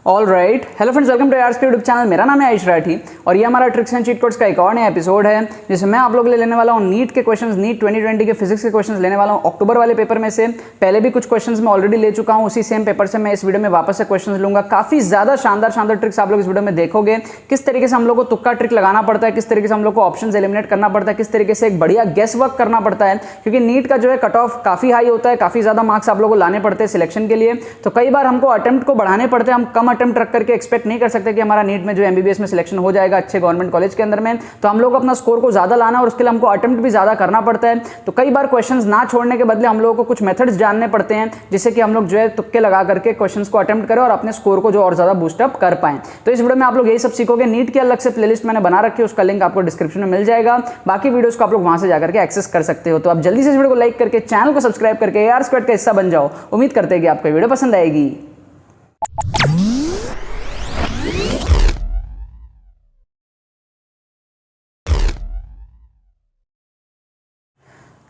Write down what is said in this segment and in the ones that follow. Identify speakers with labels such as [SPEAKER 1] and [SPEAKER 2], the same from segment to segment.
[SPEAKER 1] All right, hello friends, welcome to आर्स के YouTube channel. मेरा नाम है आयुष राठी और ये हमारा ट्रिक्स एंड चीट कोड्स का एक और नया एपिसोड है जिसमें मैं आप लोग के लिए लेने वाला हूँ नीट के क्वेश्चंस, नीट 2020 के फिजिक्स के क्वेश्चंस लेने वाला हूँ अक्टूबर वाले पेपर में से। पहले भी कुछ क्वेश्चंस मैं ऑलरेडी ले चुका हूँ, उसी सेम पेपर से मैं इस वीडियो में वापस से क्वेश्चंस लूंगा। काफी ज्यादा शानदार ट्रिक्स आप लोग इस वीडियो में देखोगे, किस तरीके से हम लोग को तुक्का ट्रिक लगाना पड़ता है, किस तरीके से हम लोग को ऑप्शंस एलिमिनेट करना पड़ता है, किस तरीके से एक बढ़िया गेस वर्क करना पड़ता है, क्योंकि नीट का जो है कट ऑफ काफी हाई होता है, काफी ज्यादा मार्क्स आप लोग को लाने पड़ते हैं सिलेक्शन के लिए। तो कई बार हमको अटेम्प्ट को बढ़ाने पड़ते हैं, हम कम अटेम्प्ट रख करके एक्सपेक्ट नहीं कर सकते कि हमारा नीट में जो एमबीबीएस में सिलेक्शन हो जाएगा अच्छे गवर्नमेंट कॉलेज के अंदर में। तो हम लोग अपना स्कोर को ज्यादा लाना है और उसके लिए हमको अटेम्प्ट भी ज्यादा करना पड़ता है। तो कई बार क्वेश्चंस ना छोड़ने के बदले हम लोगों को कुछ मेथड्स जानने पड़ते हैं जिससे कि हम लोग जो है तुक्के लगा करके क्वेश्चंस को अटेम्प्ट करें और अपने स्कोर को जो और ज्यादा बूस्टअप कर पाएं। तो इस वीडियो में आप लोग यही सब सीखोगे। नीट की अलग से प्लेलिस्ट मैंने बना रखी है, उसका लिंक आपको डिस्क्रिप्शन में मिल जाएगा। बाकी वीडियोस को आप लोग वहां से जाकर के एक्सेस कर सकते हो। तो आप जल्दी से इस वीडियो को लाइक करके चैनल को सब्सक्राइब करके AR स्क्वाड का हिस्सा बन जाओ। उम्मीद करते हैं कि आपको वीडियो पसंद आएगी।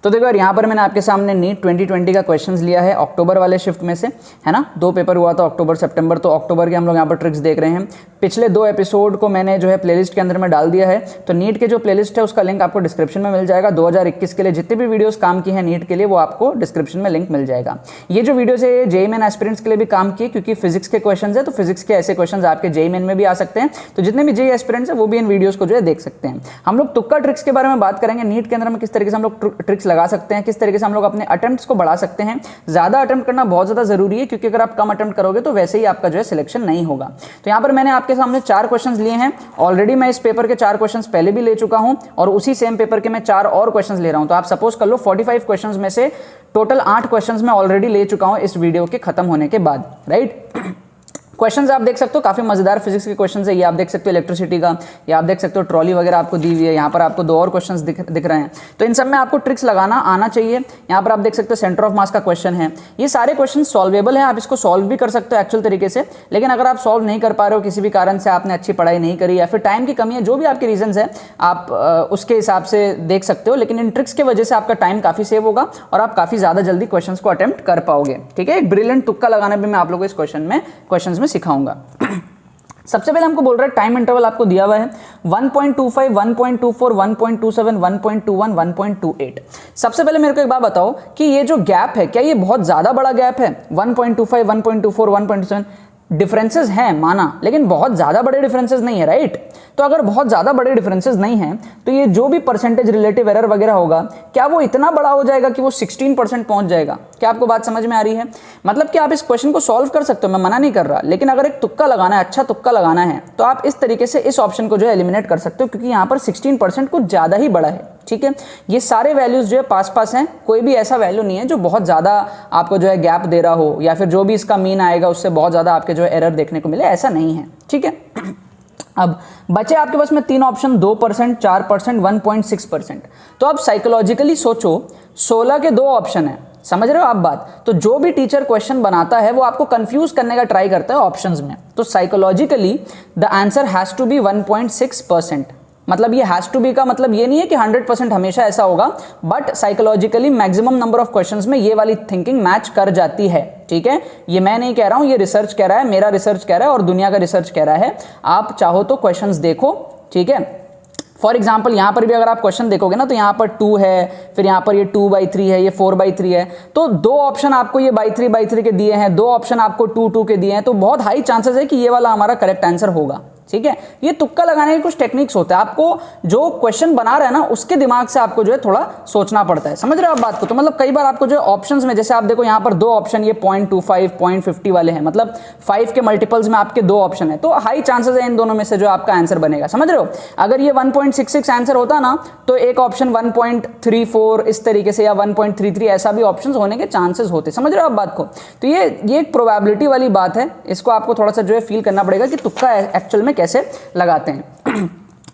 [SPEAKER 1] तो देखो यार, यहाँ पर मैंने आपके सामने नीट 2020 का क्वेश्चंस लिया है अक्टूबर वाले शिफ्ट में से, है ना। 2 पेपर हुआ था अक्टूबर सितंबर, तो अक्टूबर के हम लोग यहाँ पर ट्रिक्स देख रहे हैं। पिछले 2 एपिसोड को मैंने जो है प्लेलिस्ट के अंदर में डाल दिया है। तो नीट के जो प्लेलिस्ट है उसका लिंक आपको डिस्क्रिप्शन में मिल जाएगा। 2021 के लिए जितने भी वीडियोस काम की हैं नीट के लिए, वो आपको डिस्क्रिप्शन में लिंक मिल जाएगा। ये जो वीडियोस है जेईई मेन एस्पिरेंट्स के लिए भी काम किए, क्योंकि फिजिक्स के क्वेश्चन है, तो फिजिक्स के ऐसे क्वेश्चन आपके जेईई मेन में भी आ सकते हैं। तो जितने भी जेईई एस्पिरेंट्स है वो भी इन वीडियोस को जो है देख सकते हैं। हम लोग तुक्का ट्रिक्स के बारे में बात करेंगे। नीट के अंदर में किस तरीके से हम लोग ट्रिक्स लगा सकते हैं, किस तरीके से हम लोग अपने अटेम्प्ट्स को बढ़ा सकते हैं। ज्यादा अटेम्प्ट करना बहुत ज्यादा जरूरी है, क्योंकि अगर आप कम अटेम्प्ट करोगे तो वैसे ही आपका जो है सिलेक्शन नहीं होगा। तो यहां पर मैंने आपके सामने 4 क्वेश्चंस लिए हैं। ऑलरेडी मैं इस पेपर के 4 क्वेश्चंस पहले भी ले चुका हूं और उसी सेम पेपर के मैं 4 और क्वेश्चंस ले रहा हूं। तो आप सपोज कर लो 45 क्वेश्चंस में से टोटल 8 क्वेश्चंस मैं ऑलरेडी ले चुका हूं इस वीडियो के खत्म होने के बाद, राइट। क्वेश्चंस आप देख सकते हो, काफी मजेदार फिजिक्स के क्वेश्चंस है। ये आप देख सकते हो इलेक्ट्रिसिटी का, ये आप देख सकते हो ट्रॉली वगैरह आपको दी हुई है। यहाँ पर आपको 2 और क्वेश्चंस दिख रहे हैं। तो इन सब में आपको ट्रिक्स लगाना आना चाहिए। यहाँ पर आप देख सकते हो सेंटर ऑफ मास का क्वेश्चन है। ये सारे क्वेश्चन सॉल्वेबल है, आप इसको सॉल्व भी कर सकते हो एक्चुअल तरीके से। लेकिन अगर आप सॉल्व नहीं कर पा रहे हो, किसी भी कारण से आपने अच्छी पढ़ाई नहीं करी या फिर टाइम की कमी है, जो भी आपके रीजन है, आप उसके हिसाब से देख सकते हो। लेकिन इन ट्रिक्स की वजह से आपका टाइम काफी सेव होगा और आप काफी ज्यादा जल्दी क्वेश्चन को अटेम्प्ट कर पाओगे, ठीक है। एक ब्रिलियंट तुक्का लगाना भी मैं आप लोगों को इस क्वेश्चन में सिखाऊंगा। सबसे पहले हमको बोल रहा है टाइम इंटरवल आपको दिया हुआ है 1.25, 1.24, 1.27, 1.21, 1.28। सबसे पहले मेरे को एक बात बताओ कि ये जो गैप है, क्या ये बहुत ज्यादा बड़ा गैप है? 1.25, 1.24, 1.27 डिफरेंसेस हैं माना, लेकिन बहुत ज्यादा बड़े डिफरेंसेस नहीं है, राइट। तो अगर बहुत ज्यादा बड़े डिफरेंसेस नहीं हैं तो ये जो भी परसेंटेज रिलेटिव एरर वगैरह होगा, क्या वो इतना बड़ा हो जाएगा कि वो 16% पहुंच जाएगा? क्या आपको बात समझ में आ रही है? मतलब कि आप इस क्वेश्चन को सॉल्व कर सकते हो, मैं मना नहीं कर रहा, लेकिन अगर एक तुक्का लगाना है, अच्छा तुक्का लगाना है, तो आप इस तरीके से इस ऑप्शन को जो है एलिमिनेट कर सकते हो, क्योंकि यहाँ पर 16% कुछ ज्यादा ही बड़ा है, ठीक है। ये सारे वैल्यूज जो है पास हैं, कोई भी ऐसा वैल्यू नहीं है जो बहुत ज्यादा आपको जो है गैप दे रहा हो, या फिर जो भी इसका मीन आएगा उससे बहुत ज्यादा आपके जो है एरर देखने को मिले, ऐसा नहीं है, ठीक है। अब बचे आपके पास में 3 ऑप्शन, 2%, 4%, 1.6%। तो अब साइकोलॉजिकली सोचो, 16 के 2 ऑप्शन है, समझ रहे हो आप बात। तो जो भी टीचर क्वेश्चन बनाता है वो आपको कंफ्यूज करने का ट्राई करता है ऑप्शंस में। तो psychologically the answer has to be 1.6%। मतलब ये हैज टू बी का मतलब ये नहीं है कि 100% हमेशा ऐसा होगा, but psychologically maximum number of questions में ये वाली थिंकिंग मैच कर जाती है, ठीक है। ये मैं नहीं कह रहा हूं, ये रिसर्च कह रहा है, मेरा रिसर्च कह रहा है और दुनिया का रिसर्च कह रहा है। आप चाहो तो क्वेश्चंस देखो, ठीक है। फॉर एग्जाम्पल यहाँ पर भी अगर आप क्वेश्चन देखोगे ना, तो यहाँ पर 2 है, फिर यहाँ पर ये 2/3 है, ये 4/3 है। तो 2 ऑप्शन आपको ये 3/3 के दिए हैं, 2 ऑप्शन आपको 2/2 के दिए हैं। तो बहुत हाई चांसेस है कि ये वाला हमारा करेक्ट आंसर होगा, ठीक है। ये तुक्का लगाने के कुछ टेक्निक्स होते हैं। आपको जो क्वेश्चन बना रहे हैं ना, उसके दिमाग से आपको जो है थोड़ा सोचना पड़ता है, समझ रहे हो आप बात को। तो मतलब कई बार आपको जो ऑप्शंस में, जैसे आप देखो यहाँ पर 2 ऑप्शन, ये 0.25, 0.50 वाले हैं, मतलब 5 के मल्टीपल्स में आपके 2 ऑप्शन है। तो हाई चांसेस है इन दोनों में से जो आपका आंसर बनेगा, समझ रहे हो। अगर ये 1.66 आंसर होता ना, तो एक ऑप्शन 1.34 इस तरीके से, या 1.33 ऐसा भी ऑप्शन होने के चांसेस होते, समझ रहे हो आप बात को। तो ये एक प्रोबेबिलिटी वाली बात है, इसको आपको थोड़ा सा जो है फील करना पड़ेगा कि तुक्का एक्चुअल में कैसे लगाते हैं।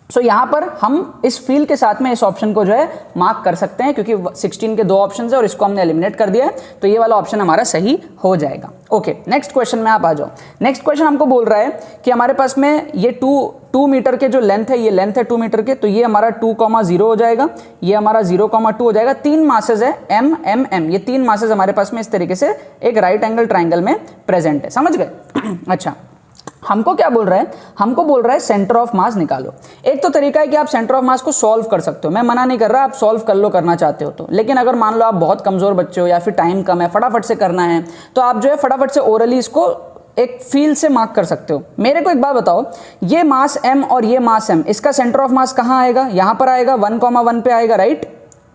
[SPEAKER 1] सो यहाँ पर हम इस फील के साथ में इस ऑप्शन को जो है मार्क कर सकते हैं, क्योंकि 16 के 2 ऑप्शन है और इसको हमने एलिमिनेट कर दिया है, तो ये वाला ऑप्शन हमारा सही हो जाएगा। ओके, नेक्स्ट क्वेश्चन में आप आ जाओ। नेक्स्ट क्वेश्चन हमको बोल रहा है कि हमारे पास में ये 2 मीटर के जो लेंथ है, ये लेंथ है 2 मीटर के, तो ये हमारा 2,0 हो जाएगा, ये हमारा 0,2 हो जाएगा। 3 मासेज है M M M, ये 3 मासेज हमारे पास में इस तरीके से एक राइट एंगल ट्राइंगल में प्रेजेंट है, समझ गए। अच्छा, हमको क्या बोल रहा है, हमको बोल रहा है सेंटर ऑफ मास निकालो। एक तो तरीका है कि आप सेंटर ऑफ मास को सॉल्व कर सकते हो, मैं मना नहीं कर रहा, आप सॉल्व कर लो करना चाहते हो तो, लेकिन अगर मान लो आप बहुत कमजोर बच्चे हो या फिर टाइम कम है, फटाफट से करना है, तो आप जो है फटाफट से ओरली इसको एक फील से मार्क कर सकते हो। मेरे को एक बात बताओ, ये मास m और ये मास m, इसका सेंटर ऑफ मास कहाँ आएगा, यहाँ पर आएगा 1,1 पे आएगा, राइट,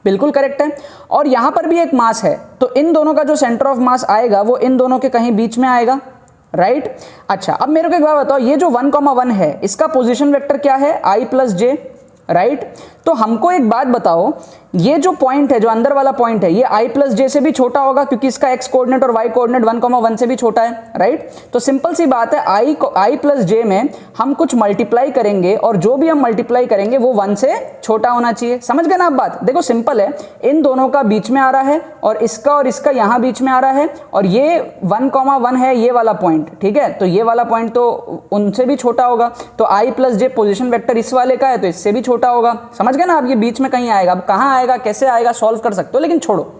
[SPEAKER 1] बिल्कुल करेक्ट है। और यहाँ पर भी एक मास है, तो इन दोनों का जो सेंटर ऑफ मास आएगा वो इन दोनों के कहीं बीच में आएगा, राइट। अच्छा, अब मेरे को एक बात बताओ, ये जो 1,1 है इसका पोजीशन वेक्टर क्या है, i + j, राइट। तो हमको एक बात बताओ, ये जो पॉइंट है, जो अंदर वाला पॉइंट है, ये i + j से भी छोटा होगा क्योंकि इसका x कोऑर्डिनेट और y कोऑर्डिनेट 1,1 से भी छोटा है, राइट। तो सिंपल सी बात है, i + j में हम कुछ मल्टीप्लाई करेंगे और जो भी हम मल्टीप्लाई करेंगे वो 1 से छोटा होना चाहिए। समझ गए ना आप बात? देखो सिंपल है, इन दोनों का बीच में आ रहा है और इसका यहाँ बीच में आ रहा है, और ये 1,1 है ये वाला पॉइंट, ठीक है, तो ये वाला पॉइंट तो उनसे भी छोटा होगा, तो i + j पोजिशन वेक्टर इस वाले का है तो इससे भी छोटा होगा। समझ गए ना आप? ये बीच में कहीं आएगा, अब कहाँ आएगा, कैसे आएगा, सॉल्व कर सकते हो, लेकिन छोड़ो।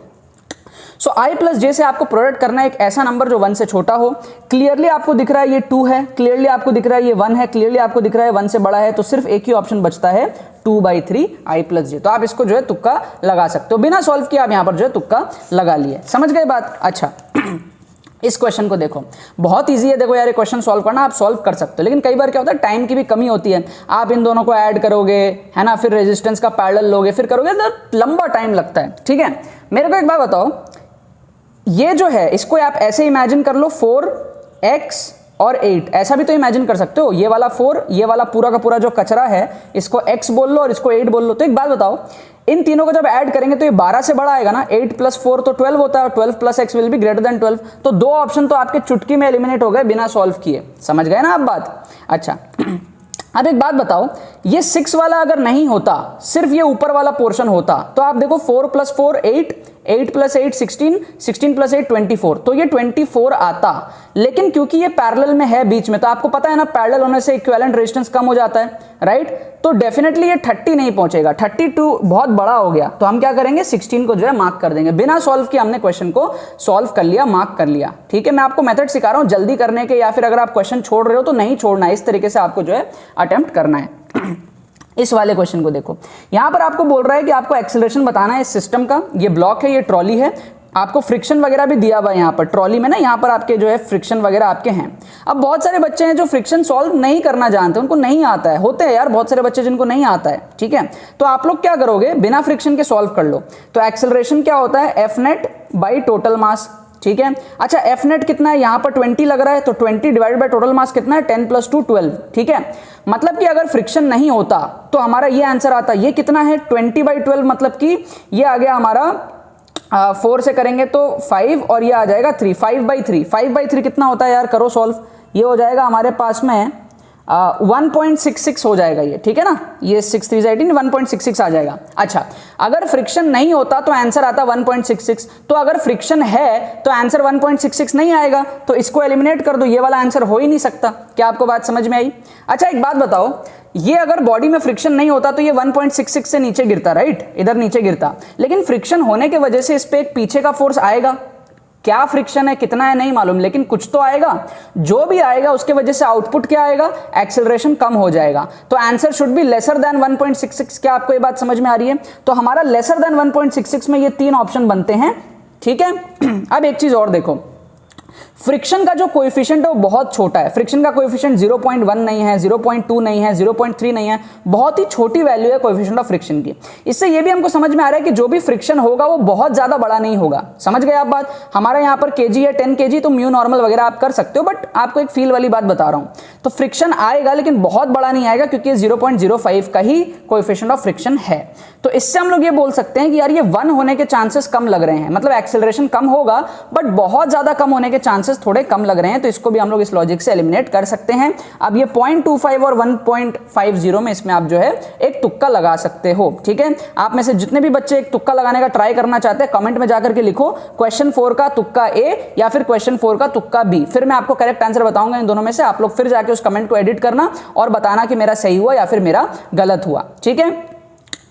[SPEAKER 1] सो i + j से आपको प्रोडक्ट करना है एक ऐसा नंबर जो 1 से छोटा हो। क्लियरली आपको दिख रहा है ये 2 है, क्लियरली आपको दिख रहा है ये 1 है, क्लियरली आपको दिख रहा है 1 से बड़ा है, तो सिर्फ एक ही ऑप्शन बचता है 2/3 i + j। तो आप इसको जो है तुक्का लगा सकते हो, बिना सॉल्व किए आप यहाँ पर जो है तुक्का लगा लिए। समझ गए बात? अच्छा इस क्वेश्चन को देखो, बहुत इजी है। देखो यार, ये क्वेश्चन सॉल्व करना आप सॉल्व कर सकते हो, लेकिन कई बार क्या होता है, टाइम की भी कमी होती है। आप इन दोनों को ऐड करोगे, है ना, फिर रेजिस्टेंस का पैरेलल लोगे, फिर करोगे, तो लंबा टाइम लगता है, ठीक है। मेरे को एक बात बताओ, ये जो है इसको आप ऐसे इमेजिन कर लो, 4x और 8, ऐसा भी तो इमेजिन कर सकते हो। ये वाला 4, ये वाला पूरा का पूरा जो कचरा है, इसको x बोल लो और इसको 8 बोल लो। तो एक बात बताओ, इन तीनों को जब ऐड करेंगे तो ये 12 से बड़ा आएगा ना, 8 + 4 तो 12 होता है, और 12 + x will be greater than 12। तो दो ऑप्शन तो आपके चुटकी में एलिमिनेट हो गए बिना सॉल्व किए। समझ गए ना आप बात? अच्छा अब एक बात बताओ, ये 6 वाला अगर नहीं होता, सिर्फ ये ऊपर वाला पोर्शन होता, तो आप देखो 4 + 4 8, 8 + 8 16, 16 + 8 24, तो ये 24 आता। लेकिन क्योंकि ये पैरेलल में है बीच में, तो आपको पता है ना, पैरेलल होने से इक्विवेलेंट रेजिस्टेंस कम हो जाता है, राइट। तो डेफिनेटली ये 30 नहीं पहुंचेगा, 32 बहुत बड़ा हो गया। तो हम क्या करेंगे, 16 को जो है मार्क कर देंगे। बिना सॉल्व किए हमने क्वेश्चन को सॉल्व कर लिया, मार्क कर लिया, ठीक है। मैं आपको मेथड सिखा रहा हूं जल्दी करने के, या फिर अगर आप क्वेश्चन छोड़ रहे हो तो नहीं छोड़ना है, इस तरीके से आपको जो है अटेम्प्ट करना है। इस वाले क्वेश्चन को देखो, यहां पर आपको बोल रहा है कि आपको एक्सेलरेशन बताना है इस सिस्टम का। ये ब्लॉक है, ये ट्रॉली है, आपको फ्रिक्शन वगैरह भी दिया हुआ है यहाँ पर ट्रॉली में ना, यहाँ पर आपके जो है फ्रिक्शन वगैरह आपके हैं। अब बहुत सारे बच्चे हैं जो फ्रिक्शन सॉल्व नहीं करना जानते, उनको नहीं आता है, होते हैं यार बहुत सारे बच्चे जिनको नहीं आता है, ठीक है। तो आप लोग क्या करोगे, बिना फ्रिक्शन के सॉल्व कर लो। तो एक्सेलरेशन क्या होता है, F net by total mass, ठीक है। अच्छा F net कितना है, यहाँ पर 20 लग रहा है, तो 20 डिवाइड बाय टोटल मास कितना है, 10 + 2 12, ठीक है। मतलब कि अगर फ्रिक्शन नहीं होता तो हमारा ये आंसर आता। ये कितना है, 20/12, मतलब कि ये आ गया हमारा 4 से करेंगे तो 5, और ये आ जाएगा 3, 5/3। 5/3 कितना होता है यार, करो सॉल्व, ये हो जाएगा हमारे पास में 1.66 हो जाएगा ये, ठीक है ना। ये 6 3 18, 1.66 आ जाएगा। अच्छा, अगर फ्रिक्शन नहीं होता तो आंसर आता 1.66, तो अगर फ्रिक्शन है तो आंसर 1.66 नहीं आएगा, तो इसको एलिमिनेट कर दो, ये वाला आंसर हो ही नहीं सकता। क्या आपको बात समझ में आई? अच्छा एक बात बताओ, ये अगर बॉडी में फ्रिक्शन नहीं होता तो ये 1.66 से नीचे गिरता, राइट, इधर नीचे गिरता, लेकिन फ्रिक्शन होने की वजह से इस पे एक पीछे का फोर्स आएगा। क्या फ्रिक्शन है, कितना है नहीं मालूम, लेकिन कुछ तो आएगा। जो भी आएगा उसके वजह से आउटपुट क्या आएगा, एक्सेलरेशन कम हो जाएगा। तो answer should be lesser than 1.66। क्या आपको ये बात समझ में आ रही है? तो हमारा लेसर देन 1.66 में ये 3 ऑप्शन बनते हैं, ठीक है। अब एक चीज और देखो, फ्रिक्शन का जो कोएफिशिएंट है वो बहुत छोटा है। फ्रिक्शन का कोएफिशिएंट 0.1 नहीं है, 0.2 नहीं है, 0.3 नहीं है, बहुत ही छोटी वैल्यू है कोएफिशिएंट ऑफ फ्रिक्शन की। इससे ये भी हमको समझ में आ रहा है कि जो भी फ्रिक्शन होगा वो बहुत ज्यादा बड़ा नहीं होगा। समझ गए आप बात? हमारा यहाँ पर केजी है 10 kg, तो म्यू नॉर्मल वगैरह आप कर सकते हो, बट आपको एक फील वाली बात बता रहा हूँ। तो फ्रिक्शन आएगा लेकिन बहुत बड़ा नहीं आएगा, क्योंकि 0.05 का ही कोएफिशिएंट ऑफ फ्रिक्शन है। तो इससे हम लोग ये बोल सकते हैं कि यार ये 1 होने के चांसेस कम लग रहे हैं, मतलब एक्सेलरेशन कम होगा बट बहुत ज्यादा कम होने के चांसेस थोड़े कम लग रहे हैं। तो इसको भी हम लोग इस लॉजिक से एलिमिनेट कर सकते हैं। अब ये 0.25 और 1.50 में इसमें आप जो है एक तुक्का लगा सकते हो, ठीक है। आप में से जितने भी बच्चे एक तुक्का लगाने का ट्राई करना चाहते हैं, कमेंट में जाकर के लिखो क्वेश्चन 4 का तुक्का ए या फिर क्वेश्चन 4 का तुक्का बी। फिर मैं आपको करेक्ट आंसर बताऊंगा इन दोनों में से। आप लोग फिर जाके उस कमेंट को एडिट करना और बताना कि मेरा सही हुआ या फिर मेरा गलत हुआ, ठीक है।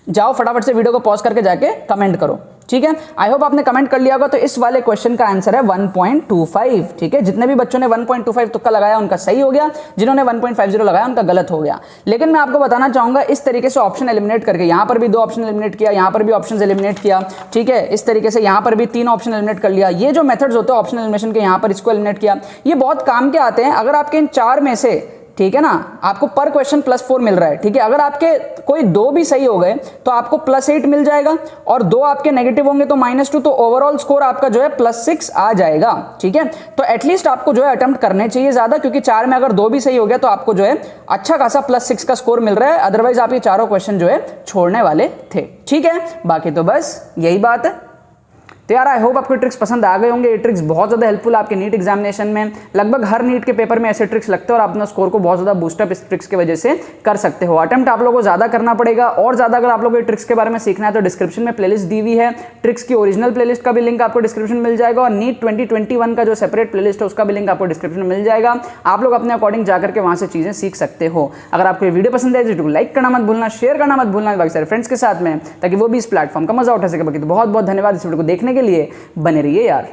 [SPEAKER 1] जाओ फटाफट से वीडियो को पॉज करके जाके कमेंट करो, ठीक है। आई होप आपने कमेंट कर लिया होगा। तो इस वाले क्वेश्चन का आंसर है 1.25, ठीक है। जितने भी बच्चों ने 1.25 तुक्का लगाया उनका सही हो गया, जिन्होंने 1.50 लगाया उनका गलत हो गया। लेकिन मैं आपको बताना चाहूंगा इस तरीके से ऑप्शन एलिमिनेट करके, यहां पर भी 2 ऑप्शन एलिमिनेट किया, यहां पर भी ऑप्शन एलिमिनेट किया, ठीक है। इस तरीके से यहां पर भी 3 ऑप्शन एलिमिनेट कर लिया। ये जो मेथड्स होते हैं ऑप्शन एलिमिनेशन के, यहां पर इसको एलिमिनेट किया, ये बहुत काम के आते हैं। अगर आपके इन 4 में से, ठीक है ना, आपको पर क्वेश्चन +4 मिल रहा है, ठीक है। अगर आपके कोई 2 भी सही हो गए तो आपको +8 मिल जाएगा, और 2 आपके नेगेटिव होंगे तो -2, तो ओवरऑल स्कोर आपका जो है +6 आ जाएगा, ठीक है। तो एटलीस्ट आपको जो है अटेम्प्ट करने चाहिए ज्यादा, क्योंकि 4 में अगर 2 भी सही हो गया तो आपको जो है अच्छा खासा +6 का स्कोर मिल रहा है। अदरवाइज आप ये चारों क्वेश्चन जो है छोड़ने वाले थे, ठीक है। बाकी तो बस यही बात है। तो यार आई होप आपको ट्रिक्स पसंद आ गए होंगे। ये ट्रिक्स बहुत ज़्यादा हेल्पफुल आपके नीट एग्जामिनेशन में, लगभग हर नीट के पेपर में ऐसे ट्रिक्स लगते हैं, और आप अपना स्कोर को बहुत ज़्यादा बूस्टअप इस ट्रिक्स की वजह से कर सकते हो। अटेम्प्ट आप लोगों को ज़्यादा करना पड़ेगा, और ज़्यादा अगर आप लोगों को ट्रिक्स के बारे में सीखना है तो डिस्क्रिप्शन में प्लेलिस्ट दी हुई है। ट्रिक्स की ओरिजिनल प्लेलिस्ट का भी लिंक आपको डिस्क्रिप्शन में मिल जाएगा, और नीट 2021 का जो सेपरेट प्लेलिस्ट है उसका भी लिंक आपको डिस्क्रिप्शन में मिल जाएगा। आप लोग अपने अकॉर्डिंग जाकर के वहाँ से चीज़ें सीख सकते हो। अगर आपको ये वीडियो पसंद है तो लाइक करना मत भूलना, शेयर करना मत भूलना बाकी सारे फ्रेंड्स के साथ में, ताकि वो भी इस प्लेटफॉर्म का मजा उठा सके। बाकी तो बहुत बहुत धन्यवाद इस वीडियो को देखने के लिए। बने रहिए यार।